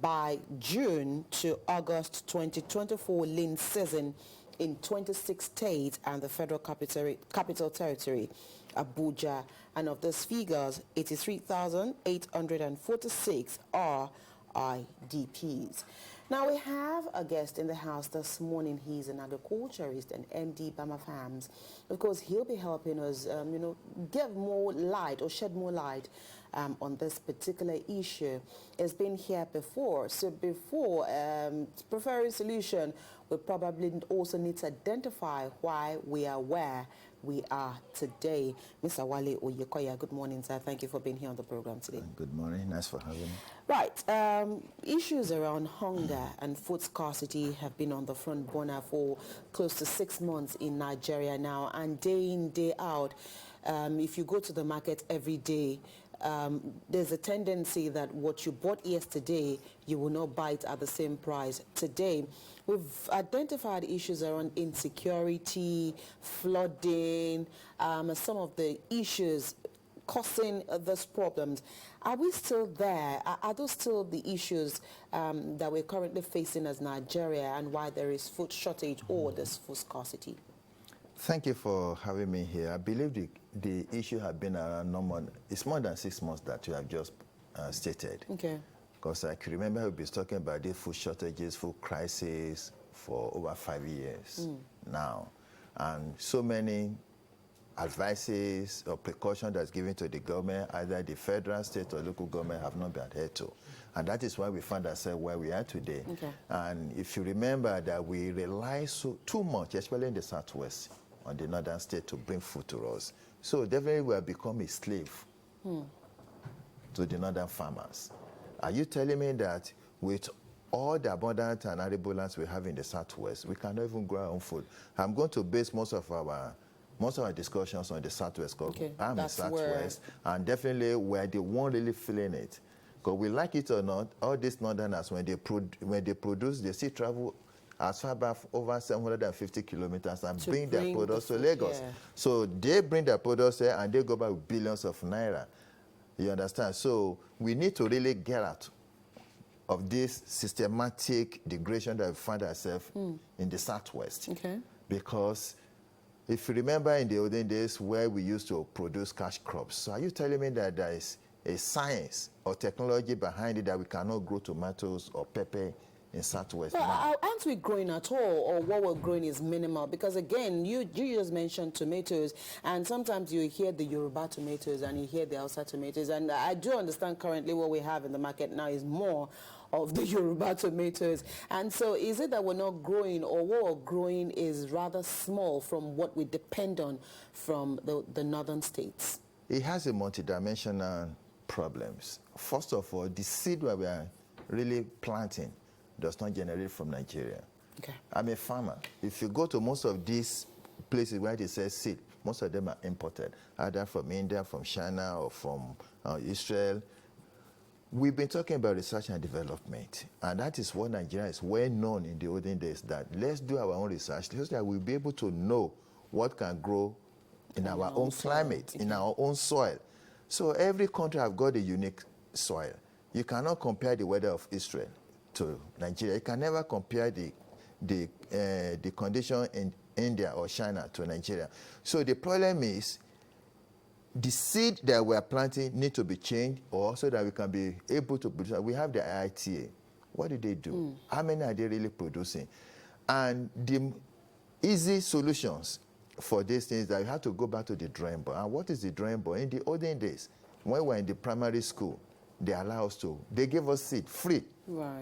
by June to August 2024 lean season in 26 states and the Federal Capital Territory, Abuja. And of these figures, 83,846 are IDPs. Now we have a guest in the house this morning. He's an agriculturist and MD Bama Farms. Of course, he'll be helping us, give more light or shed more light on this particular issue. It's been here before. So before preferring solution, we probably also need to identify why we are where we are today. Mr. Wale Oyekoya, good morning, sir. Thank you for being here on the program today. Good morning. Nice for having me. Right. Issues around hunger and food scarcity have been on the front burner for close to 6 months in Nigeria now, and day in, day out, if you go to the market every day, there's a tendency that what you bought yesterday, you will not buy it at the same price today. We've identified issues around insecurity, flooding, some of the issues causing these problems. Are we still there? Are those still the issues that we're currently facing as Nigeria, and why there is food shortage or this food scarcity? Thank you for having me here. I believe the issue has been around it's more than 6 months that you have just stated. Okay. Because I can remember we've been talking about the food shortages, food crisis for over 5 years now. And so many advices or precautions that's given to the government, either the federal, state, or local government, have not been adhered to. And that is why we find ourselves where we are today. Okay. And if you remember that we rely too much, especially in the Southwest, on the northern state to bring food to us. So definitely we have become a slave to the northern farmers. Are you telling me that with all the abundant and arable lands we have in the Southwest, we cannot even grow our own food? I'm going to base most of our discussions on the Southwest. Okay, I'm in Southwest, and definitely we're the one really feeling it. Because we like it or not, all these northerners, when they produce, they still travel as far back over 750 kilometers and bring their products to Lagos. Yeah. So they bring their products here and they go back with billions of naira. You understand? So we need to really get out of this systematic degradation that we find ourselves in the Southwest. Okay. Because if you remember in the olden days where we used to produce cash crops, so are you telling me that there is a science or technology behind it that we cannot grow tomatoes or pepper in Southwest? Well, aren't we growing at all, or what we're growing is minimal? Because again, you just mentioned tomatoes, and sometimes you hear the Yoruba tomatoes and you hear the Hausa tomatoes, and I do understand currently what we have in the market now is more of the Yoruba tomatoes. And so is it that we're not growing, or what we're growing is rather small from what we depend on from the northern states? It has a multidimensional problems. First of all, the seed that we are really planting does not generate from Nigeria. Okay. I'm a farmer. If you go to most of these places where they sell seed, most of them are imported, either from India, from China, or from Israel. We've been talking about research and development, and that is what Nigeria is well known in the olden days, that let's do our own research so that we'll be able to know what can grow in our own climate, in our own soil. So every country have got a unique soil. You cannot compare the weather of Israel to Nigeria. You can never compare the condition in India or China to Nigeria. So the problem is the seed that we are planting need to be changed, or so that we can be able to produce. We have the IITA. What do they do? How many are they really producing? And the easy solutions for these things that you have to go back to the drawing board. And what is the drawing board? In the olden days, when we were in the primary school, they allow us to. They give us seed free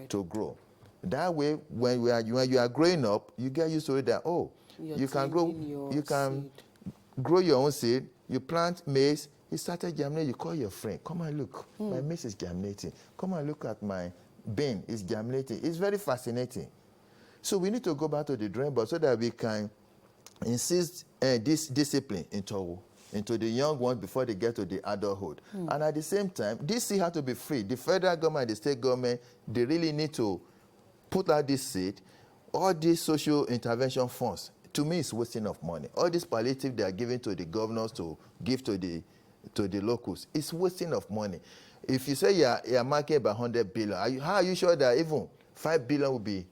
to grow. That way, when you are growing up, you get used to it that you can grow your own seed. You plant maize. It started germinating. You call your friend, come and look. My maize is germinating. Come and look at my bean. It's germinating. It's very fascinating. So we need to go back to the drawing board so that we can insist this discipline into the young ones before they get to the adulthood. And at the same time, this seed has to be free. The federal government, the state government, they really need to put out this seed. All these social intervention funds, to me, it's wasting of money. All this palliative they are giving to the governors to give to the locals, it's wasting of money. if you say you're marking about 100 billion, how are you sure that even 5 billion will be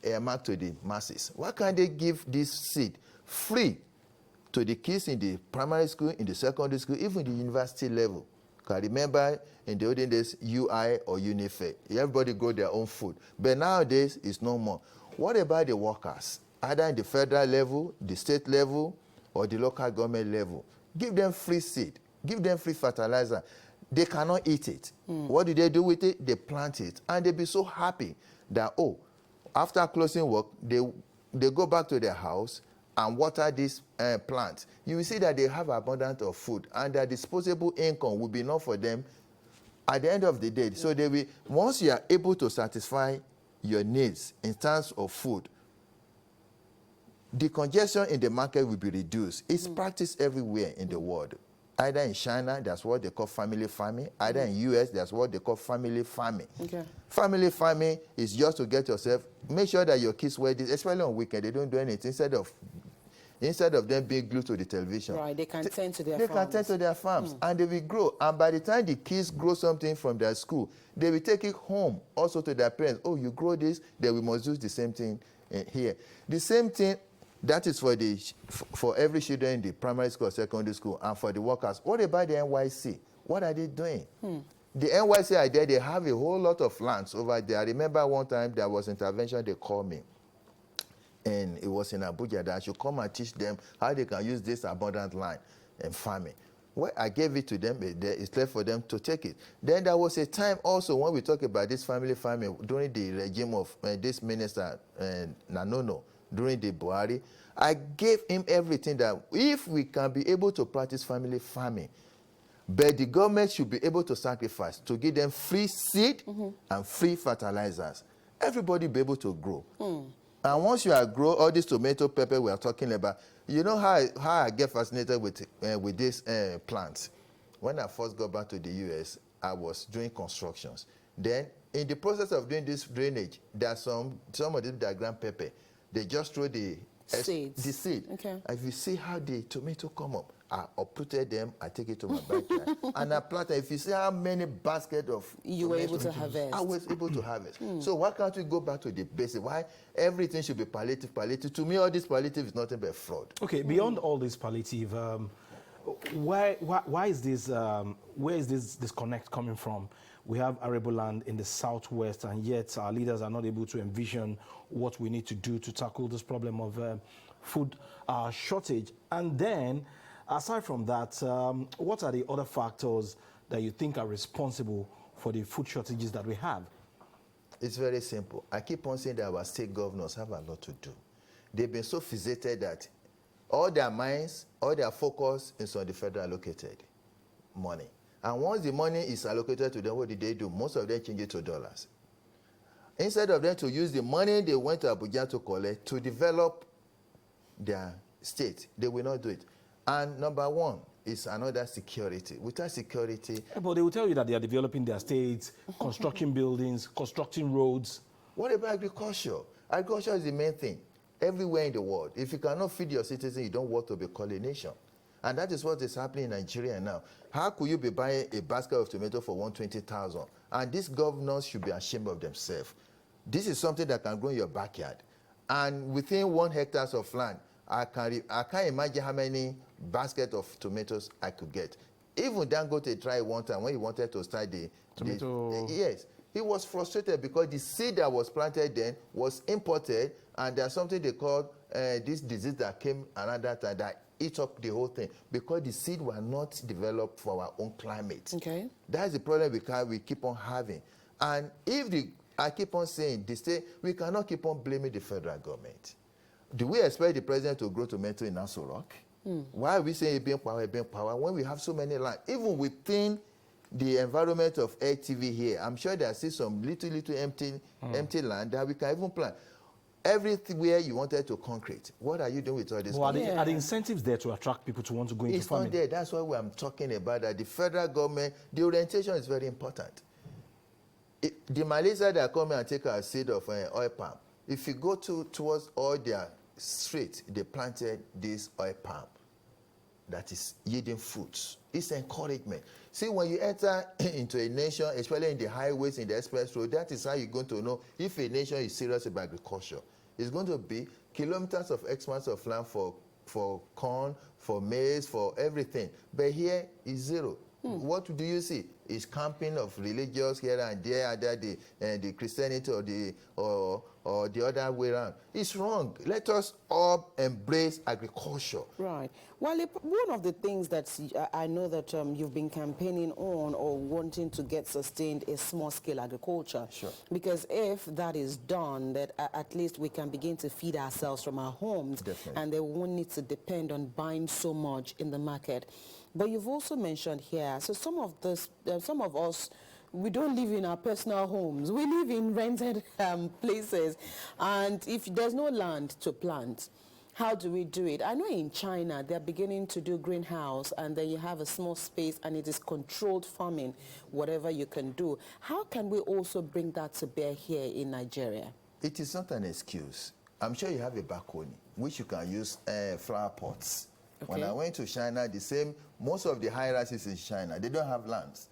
earmarked to the masses? Why can't they give this seed free to the kids in the primary school, in the secondary school, even the university level? Because remember, in the olden days, UI or Unife, everybody grow their own food. But nowadays, it's no more. What about the workers, either in the federal level, the state level, or the local government level? Give them free seed. Give them free fertilizer. They cannot eat it. What do they do with it? They plant it. And they be so happy that, oh, after closing work, they go back to their house and water this plant. You will see that they have abundance of food, and their disposable income will be enough for them at the end of the day. So they will, once you are able to satisfy your needs in terms of food, the congestion in the market will be reduced. It's practiced everywhere in the world. Either in China, that's what they call family farming. Either in US, that's what they call family farming. Okay. Family farming is just to get yourself, make sure that your kids wear this, especially on weekend, they don't do anything instead of them being glued to the television. Right, they can tend to their They farms. can tend to their farms, and they will grow. And by the time the kids grow something from their school, they will take it home also to their parents. Oh, you grow this, then we must do the same thing here. The same thing, that is for every student in the primary school or secondary school, and for the workers. What about the NYC? What are they doing? The NYC are there, they have a whole lot of lands over there. I remember one time there was intervention, they called me. And it was in Abuja that I should come and teach them how they can use this abundant land and farming. Well, I gave it to them, it's left for them to take it. Then there was a time also when we talk about this family farming during the regime of this minister, Nanono, during the Buhari. I gave him everything that if we can be able to practice family farming, but the government should be able to sacrifice to give them free seed and free fertilizers. Everybody be able to grow. And once you are grow all this tomato, pepper we are talking about, you know how I get fascinated with these plants. When I first got back to the US, I was doing constructions. Then, in the process of doing this drainage, there's some of them that ground pepper. They just throw the seed. Okay. And if you see how the tomato come up, I uprooted them, I take it to my backyard, and I planted. If you see how many baskets of you were able to harvest. I was able to harvest. So why can't we go back to the basic? Why everything should be palliative? Palliative. To me, all this palliative is nothing but fraud. Okay, beyond all this palliative, why is this? Where is this disconnect coming from? We have arable land in the southwest, and yet our leaders are not able to envision what we need to do to tackle this problem of food shortage. And then, aside from that, what are the other factors that you think are responsible for the food shortages that we have? It's very simple. I keep on saying that our state governors have a lot to do. They've been so fixated that all their minds, all their focus is on the federal allocated money. And once the money is allocated to them, what do? Most of them change it to dollars. Instead of them to use the money they went to Abuja to collect to develop their state, they will not do it. And number one is another security. Without security... But they will tell you that they are developing their states, constructing buildings, constructing roads. What about agriculture? Agriculture is the main thing everywhere in the world. If you cannot feed your citizens, you don't want to be called a nation. And that is what is happening in Nigeria now. How could you be buying a basket of tomato for 120,000? And these governors should be ashamed of themselves. This is something that can grow in your backyard. And within 1 hectare of land, I can't imagine how many baskets of tomatoes I could get. Even Dangote tried one time when he wanted to start the tomato. Yes, he was frustrated because the seed that was planted then was imported, and there's something they call this disease that came around that time that eat up the whole thing because the seed were not developed for our own climate. Okay. That's the problem we keep on having. And I keep on saying, we cannot keep on blaming the federal government. Do we expect the president to grow tomato in Aso Rock? Why are we saying being power, when we have so many land? Even within the environment of AirTV here, I'm sure there's still some little empty land that we can even plant. Everywhere you wanted to concrete. What are you doing with all this? Well, are the incentives there to attract people to want to go into farming? It's not there. That's why I'm talking about that. The federal government, the orientation is very important. The Malaysia that come and take our seed of oil palm, if you go towards all their streets, they planted this oil palm. that is yielding fruits. It's encouragement. See, when you enter into a nation, especially in the highways, in the express road, that is how you're going to know if a nation is serious about agriculture. It's going to be kilometers of expanse of land for corn, for maize, for everything. But here is zero. What do you see? Is camping of religious here and there, either the Christianity or the other way around. It's wrong. Let us all embrace agriculture. Right. Well, one of the things that I know that you've been campaigning on or wanting to get sustained is small-scale agriculture. Sure. Because if that is done, that at least we can begin to feed ourselves from our homes. Definitely. And they won't need to depend on buying so much in the market. But you've also mentioned here, so some of us, we don't live in our personal homes. We live in rented places. And if there's no land to plant, how do we do it? I know in China, they're beginning to do greenhouse, and then you have a small space, and it is controlled farming, whatever you can do. How can we also bring that to bear here in Nigeria? It is not an excuse. I'm sure you have a balcony, which you can use flower pots. Okay. When I went to China, most of the high-rises in China, they don't have lands.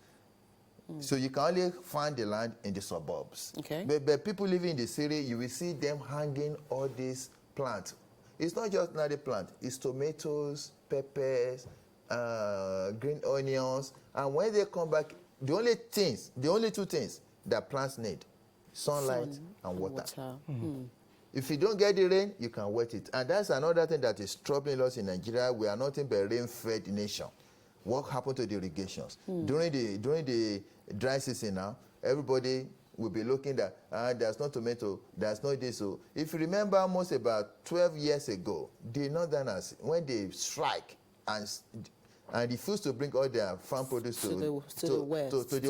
So you can only find the land in the suburbs. Okay. But people living in the city, you will see them hanging all these plants. It's not just another plant. It's tomatoes, peppers, green onions. And when they come back, the only two things that plants need, sunlight and water. If you don't get the rain, you can wet it. And that's another thing that is troubling us in Nigeria. We are nothing but a rain-fed nation. What happened to the irrigations? During the dry season now, everybody will be looking at, there's no tomato, there's no this. So if you remember, almost about 12 years ago, the Northerners, when they strike and refuse to bring all their farm produce to the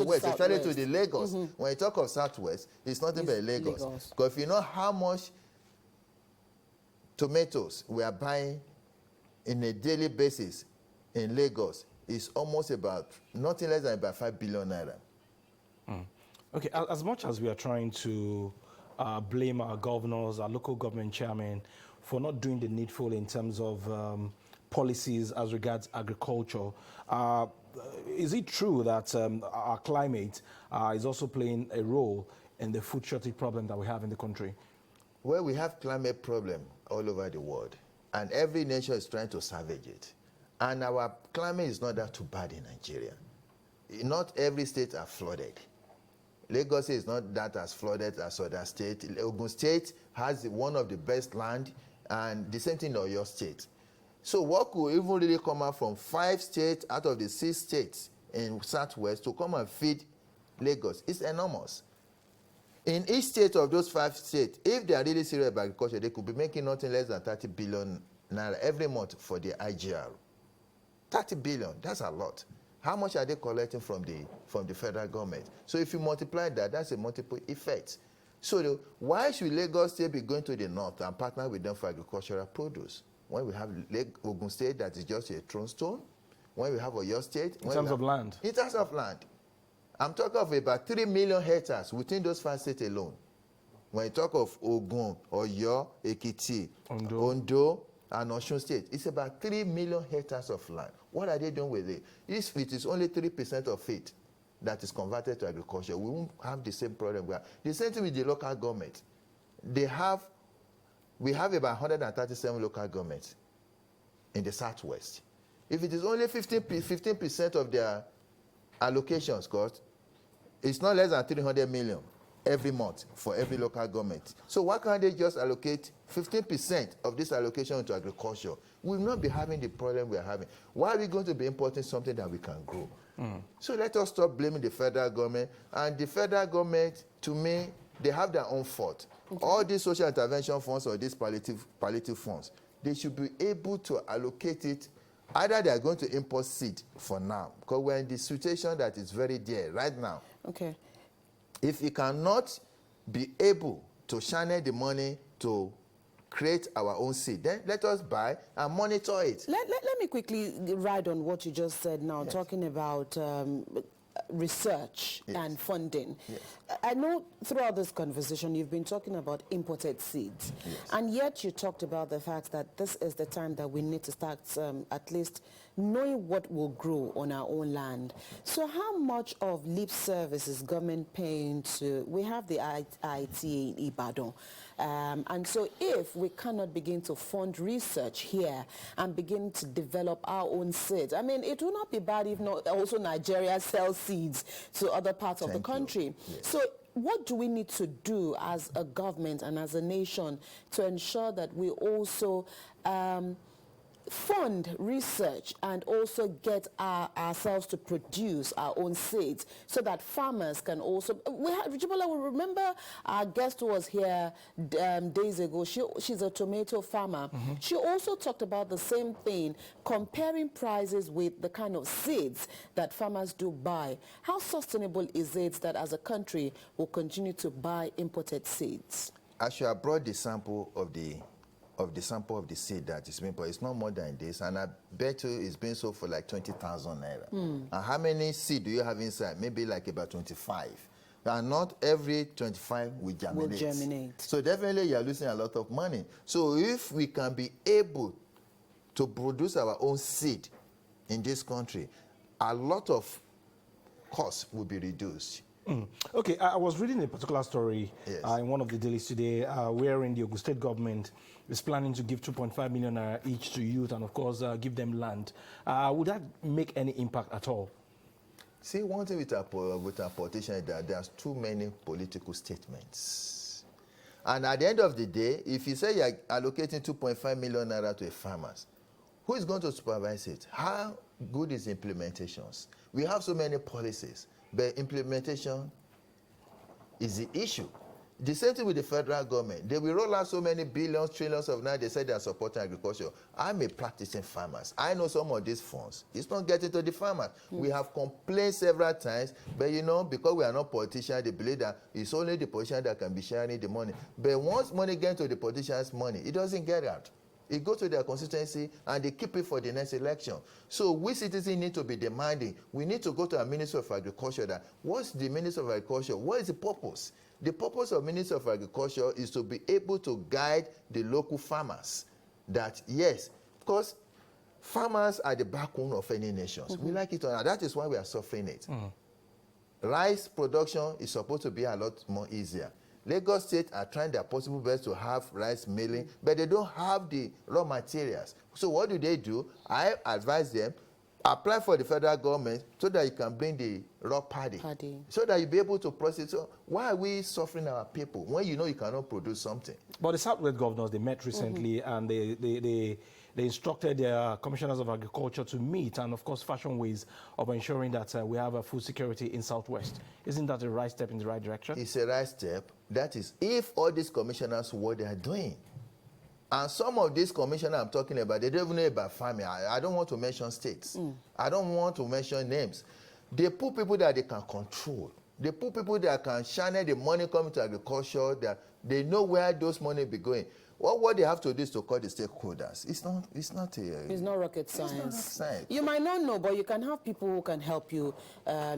west, especially to the Lagos. When you talk of Southwest, it's nothing but Lagos. Because if you know how much tomatoes we are buying in a daily basis in Lagos, is almost about nothing less than about 5 billion naira. Okay, as much as we are trying to blame our governors, our local government chairmen for not doing the needful in terms of policies as regards agriculture, is it true that our climate is also playing a role in the food shortage problem that we have in the country? Well, we have climate problem all over the world, and every nation is trying to salvage it. And our climate is not that too bad in Nigeria. Not every state are flooded. Lagos is not that as flooded as other states. Ogun State has one of the best land, and the same thing in Oyo State. So what could even really come out from 5 states out of the 6 states in Southwest to come and feed Lagos? It's enormous. In each state of those 5 states, if they are really serious about agriculture, they could be making nothing less than 30 billion naira every month for the IGR. 30 billion, that's a lot. How much are they collecting from the federal government? So if you multiply that, that's a multiple effect. So why should Lagos State be going to the north and partner with them for agricultural produce? When we have Ogun State that is just a throne stone, when we have Oyo State. In terms of land? In terms of land. I'm talking of about 3 million hectares within those 5 states alone. When you talk of Ogun, Oyo, Ekiti, Ondo, and Osun State, it's about 3 million hectares of land. What are they doing with it? If it is only 3% of it that is converted to agriculture, we won't have the same problem we have. The same thing with the local government. We have about 137 local governments in the Southwest. If it is only 15% of their allocations, cost, it's not less than 300 million every month for every local government. So why can't they just allocate 15% of this allocation to agriculture? We will not be having the problem we are having. Why are we going to be importing something that we can grow? So let us stop blaming the federal government. And the federal government, to me, they have their own fault. All these social intervention funds or these palliative funds, they should be able to allocate it. Either they are going to import seed for now, because we're in the situation that is very dear right now. Okay. If you cannot be able to channel the money to create our own seed, then let us buy and monitor it. Let me quickly ride on what you just said now, talking about research and funding. I know throughout this conversation you've been talking about imported seeds, and yet you talked about the fact that this is the time that we need to start at least knowing what will grow on our own land. So how much of lip service is government paying to, we have the IITA in Ibadan, and so if we cannot begin to fund research here and begin to develop our own seeds, I mean, it will not be bad if not also Nigeria sells seeds to other parts of the country. So what do we need to do as a government and as a nation to ensure that we also fund research and also get ourselves to produce our own seeds so that farmers can also... Jibola, we remember our guest who was here days ago. She's a tomato farmer. She also talked about the same thing, comparing prices with the kind of seeds that farmers do buy. How sustainable is it that as a country we'll continue to buy imported seeds? Actually, I brought the sample of the seed that is being, but it's not more than this, and I bet you it's being sold for like 20,000 naira. And how many seed do you have inside? Maybe like about 25. And not every 25 will germinate. So definitely you're losing a lot of money. So if we can be able to produce our own seed in this country, a lot of costs will be reduced. Okay, I was reading a particular story in one of the dailies today, wherein the Ogun State government is planning to give 2.5 million each to youth and, of course, give them land. Would that make any impact at all? See, one thing with our politicians is that there's too many political statements. And at the end of the day, if you say you're allocating 2.5 million naira to a farmers, who is going to supervise it? How good is implementations? We have so many policies, but implementation is the issue. The same thing with the federal government. They will roll out so many billions, trillions of naira. They say they are supporting agriculture. I'm a practicing farmer. I know some of these funds. It's not getting to the farmers. We have complained several times, but you know, because we are not politicians, they believe that it's only the politician that can be sharing the money. But once money gets to the politician's money, it doesn't get out. It goes to their constituency and they keep it for the next election. So we citizens need to be demanding. We need to go to our Minister of Agriculture that what's the Minister of Agriculture? What is the purpose? The purpose of Minister of Agriculture is to be able to guide the local farmers that, yes, because farmers are the backbone of any nation. We like it or not. That is why we are suffering it. Rice production is supposed to be a lot more easier. Lagos State are trying their possible best to have rice milling, but they don't have the raw materials. So what do? I advise them, apply for the federal government so that you can bring the raw paddy. So that you'll be able to process. So why are we suffering our people when you know you cannot produce something? But the Southwest governors, they met recently and they instructed their commissioners of agriculture to meet and, of course, fashion ways of ensuring that we have a food security in Southwest. Isn't that a right step in the right direction? It's a right step. That is, if all these commissioners what they are doing. And some of these commissioners I'm talking about, they don't even know about farming. I don't want to mention states. I don't want to mention names. They put people that they can control. They put people that can channel the money coming to agriculture, that they know where those money be going. What they have to do is to call the stakeholders. It's not rocket science. It's not rocket science. You might not know, but you can have people who can help you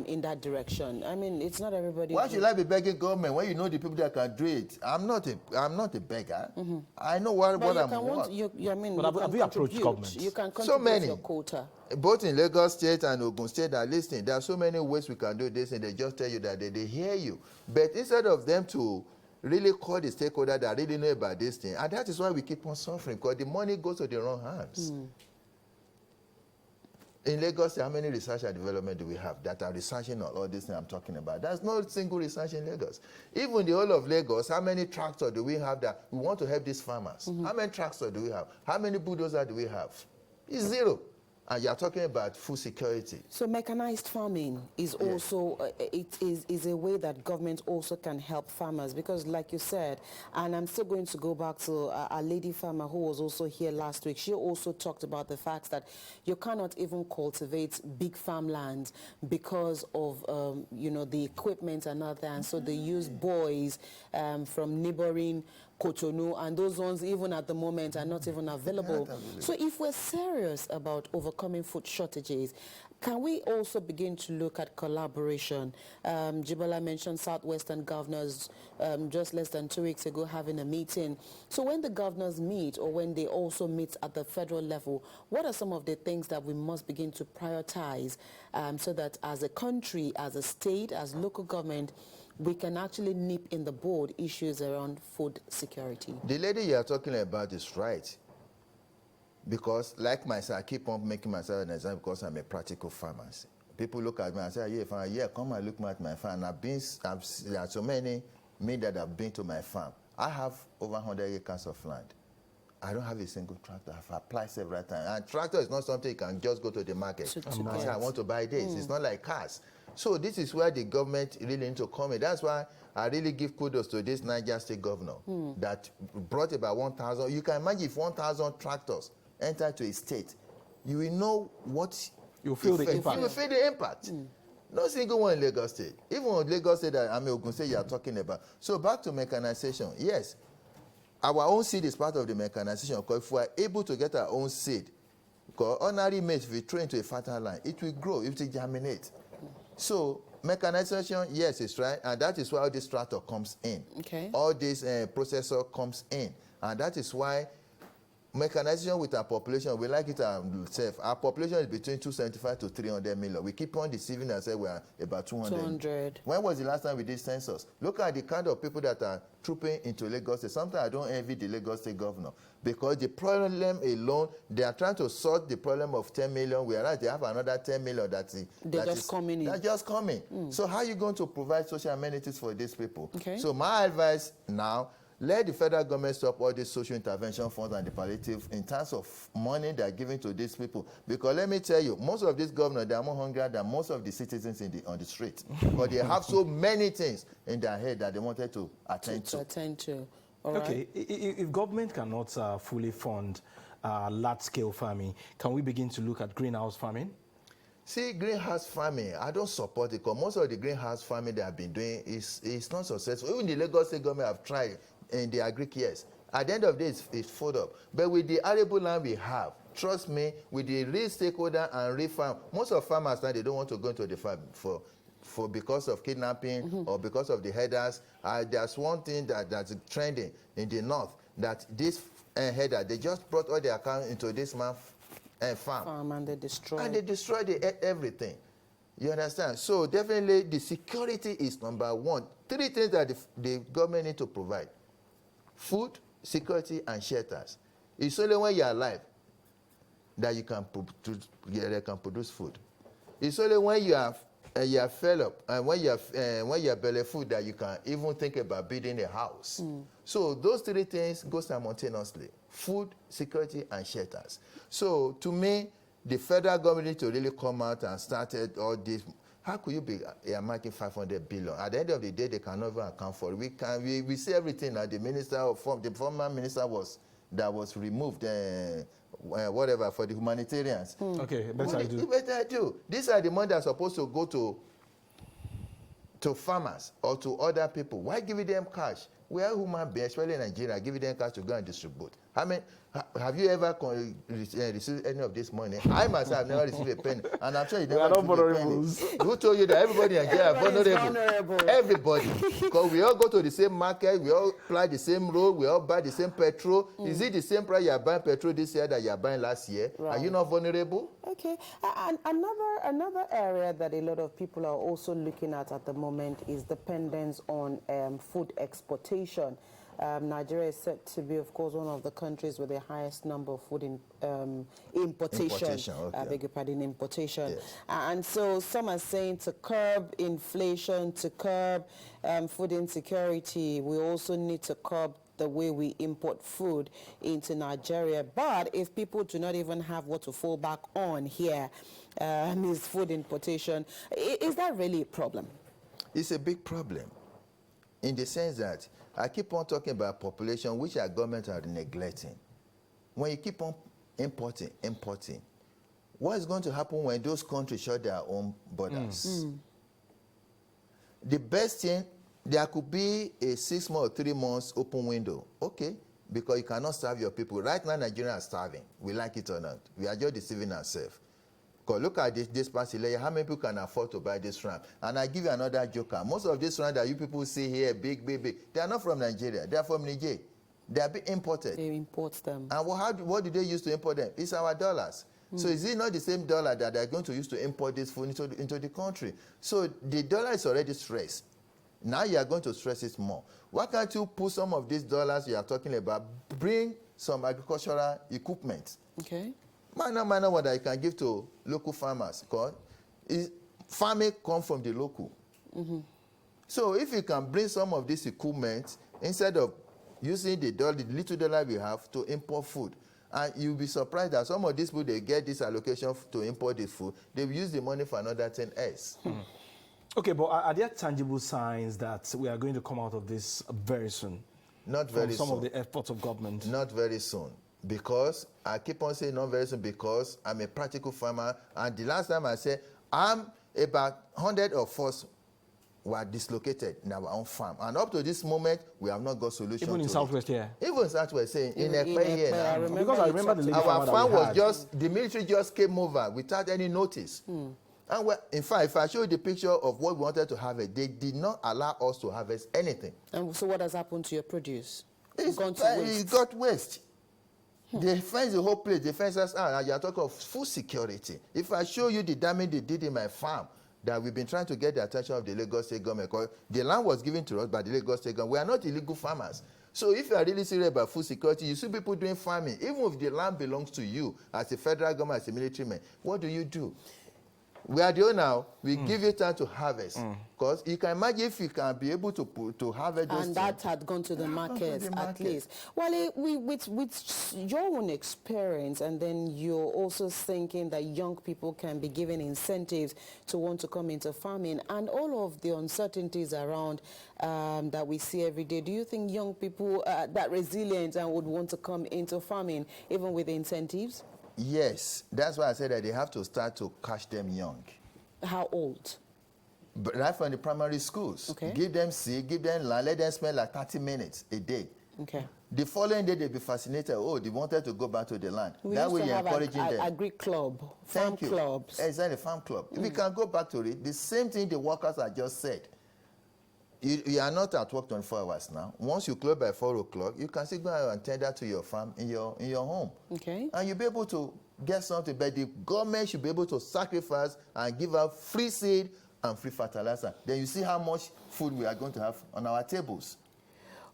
in that direction. I mean, it's not everybody. Why should I be begging government when you know the people that can do it? I'm not a beggar. I know what I'm but have you approached government? You can contribute so many. your quota. Both in Lagos State and Ogun State are listening. There are so many ways we can do this, and they just tell you that they hear you. But instead of them to really call the stakeholder that really know about this thing, and that is why we keep on suffering, because the money goes to the wrong hands. In Lagos, how many research and development do we have that are researching on all this thing I'm talking about? There's no single research in Lagos. Even the whole of Lagos, how many tractors do we have that we want to help these farmers? How many tractors do we have? How many bulldozers do we have? It's zero. And you're talking about food security. So mechanized farming is also, it is a way that government also can help farmers, because like you said, and I'm still going to go back to a lady farmer who was also here last week. She also talked about the fact that you cannot even cultivate big farmlands because of, the equipment and other, and so they use boys from neighboring Cotonou, and those ones even at the moment are not even available. So if we're serious about overcoming food shortages, can we also begin to look at collaboration? Jibola mentioned Southwestern governors just less than 2 weeks ago having a meeting. So when the governors meet, or when they also meet at the federal level, what are some of the things that we must begin to prioritize so that as a country, as a state, as local government, we can actually nip in the bud issues around food security? The lady you are talking about is right. Because, like myself, I keep on making myself an example because I'm a practical farmer. People look at me and say, yeah, farmer, yeah, come and look at my farm. There are so many me that have been to my farm. I have over 100 acres of land. I don't have a single tractor. I've applied several times. And tractor is not something you can just go to the market and say, I want to buy this. It's not like cars. So this is where the government really need to come in. That's why I really give kudos to this Niger State governor that brought about 1,000. You can imagine if 1,000 tractors enter to a state, you will know what you feel the impact. You will feel the impact. No single one in Lagos State. Even on Lagos State that Ogun State you are talking about. So back to mechanization. Yes, our own seed is part of the mechanization. Because if we are able to get our own seed, because ordinary maize, if we throw into a fertile line, it will grow, it will germinate. So mechanization, yes, it's right, and that is why all this tractor comes in. Okay. All this processor comes in, and that is why mechanization with our population, we like it ourselves. Our population is between 275 to 300 million. We keep on deceiving and say we are about 200. 200. When was the last time we did census? Look at the kind of people that are trooping into Lagos State. Sometimes I don't envy the Lagos State governor because the problem alone, they are trying to sort the problem of 10 million, whereas they have another 10 million they're just coming in. They're just coming. So how are you going to provide social amenities for these people? Okay. So my advice now, let the federal government stop all these social intervention funds and the palliative in terms of money they are giving to these people. Because let me tell you, most of these governors, they are more hungry than most of the citizens on the street. But they have so many things in their head that they wanted to attend to. All right. Okay, if government cannot fully fund large-scale farming, can we begin to look at greenhouse farming? See, greenhouse farming, I don't support it because most of the greenhouse farming they have been doing is not successful. Even the Lagos State government have tried in the agric years. At the end of the day, it's food up. But with the arable land we have, trust me, with the real stakeholder and real farm, most of farmers now, they don't want to go into the farm for because of kidnapping or because of the headers. There's one thing that's trending in the north, that this header, they just brought all their accounts into this man's farm. And they destroy. And they destroy everything. You understand? So definitely the security is number one. 3 things that the government need to provide: food, security, and shelters. It's only when you're alive that you can produce food. It's only when you are fed up and when you're belly food that you can even think about building a house. So those 3 things go simultaneously: food, security, and shelters. So to me, the federal government need to really come out and started all this. How could you be marking 500 billion? At the end of the day, they cannot even account for it. We see everything that the former minister was removed, whatever, for the humanitarians. Okay, better do. Better do. These are the money that are supposed to go to farmers or to other people. Why giving them cash? We are human beings, especially in Nigeria, giving them cash to go and distribute. Have you ever received any of this money? I myself have never received a penny, and I'm sure you never received a penny. Who told you that everybody in Nigeria is vulnerable? Everybody. Because we all go to the same market, we all apply the same road, we all buy the same petrol. Is it the same price you are buying petrol this year that you are buying last year? Right. Are you not vulnerable? Okay. And another area that a lot of people are also looking at the moment is dependence on food exportation. Nigeria is said to be, of course, one of the countries with the highest number of food importation. Okay. I beg your pardon, importation. Yes. And so some are saying to curb inflation, to curb food insecurity, we also need to curb the way we import food into Nigeria. But if people do not even have what to fall back on here, is food importation, is that really a problem? It's a big problem in the sense that I keep on talking about population, which our government are neglecting. When you keep on importing, what is going to happen when those countries shut their own borders? The best thing there could be a 6 months or 3 months open window. Okay, because you cannot serve your people. Right now, Nigeria is starving. We like it or not. We are just deceiving ourselves. Because look at this past election, how many people can afford to buy this ram? And I give you another joker. Most of this ram that you people see here, big, they are not from Nigeria. They are from Niger. They are being imported. They import them. And what do they use to import them? It's our dollars. So is it not the same dollar that they're going to use to import this food into the country? So the dollar is already stressed. Now you are going to stress it more. Why can't you put some of these dollars you are talking about, bring some agricultural equipment? Okay. Minor what I can give to local farmers, because farming comes from the local. So if you can bring some of this equipment, instead of using the little dollar we have to import food, and you'll be surprised that some of these people, they get this allocation to import this food, they will use the money for another 10 else. Okay, but are there tangible signs that we are going to come out of this very soon? Not very soon. From some of the efforts of government? Not very soon. Because I keep on saying not very soon because I'm a practical farmer, and the last time I said I'm about 100 of us were dislocated in our own farm, and up to this moment we have not got solution. Even in Southwest here. Even Southwest saying in Ekpe here now. Because I remember the lady our farm was had. just the military just came over without any notice. And in fact, if I show you the picture of what we wanted to harvest, they did not allow us to harvest anything. And so what has happened to your produce? It got waste. They fence the whole place. They fence us out. And you are talking of food security. If I show you the damage they did in my farm, that we've been trying to get the attention of the Lagos State government, because the land was given to us by the Lagos State government. We are not illegal farmers. So if you are really serious about food security, you see people doing farming. Even if the land belongs to you as a federal government, as a military man, what do? We are the owner. We give you time to harvest. Because you can imagine if you can be able to harvest those and that had gone to the markets at least. Well, with your own experience, and then you're also thinking that young people can be given incentives to want to come into farming, and all of the uncertainties around that we see every day, do you think young people are that resilient and would want to come into farming even with incentives? Yes, that's why I said that they have to start to catch them young. How old? But right from the primary schools. Okay. Give them seed, give them land, let them spend like 30 minutes a day. Okay. The following day, they'll be fascinated. Oh, they wanted to go back to the land. We that used way, to you're have encouraging them. Agri club, farm clubs. Exactly, farm club. If we can go back to it, the same thing the workers have just said. You are not at work 24 hours now. Once you close by 4 o'clock, you can still go out and tender to your farm in your home. Okay. And you'll be able to get something, but the government should be able to sacrifice and give out free seed and free fertilizer. Then you see how much food we are going to have on our tables.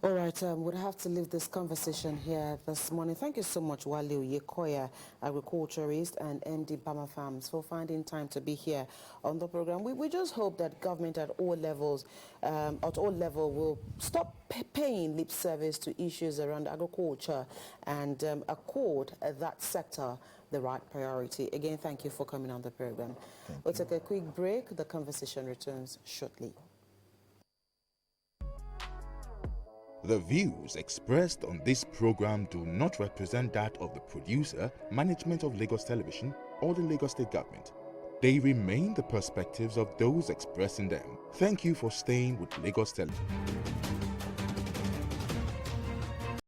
All right, we'll have to leave this conversation here this morning. Thank you so much, Wale Oyekoya, agriculturist and MD Bama Farms, for finding time to be here on the program. We just hope that government at all levels, will stop paying lip service to issues around agriculture and accord that sector the right priority. Again, thank you for coming on the program. We'll take a quick break. The conversation returns shortly. The views expressed on this program do not represent that of the producer, management of Lagos Television, or the Lagos State Government. They remain the perspectives of those expressing them. Thank you for staying with Lagos Television.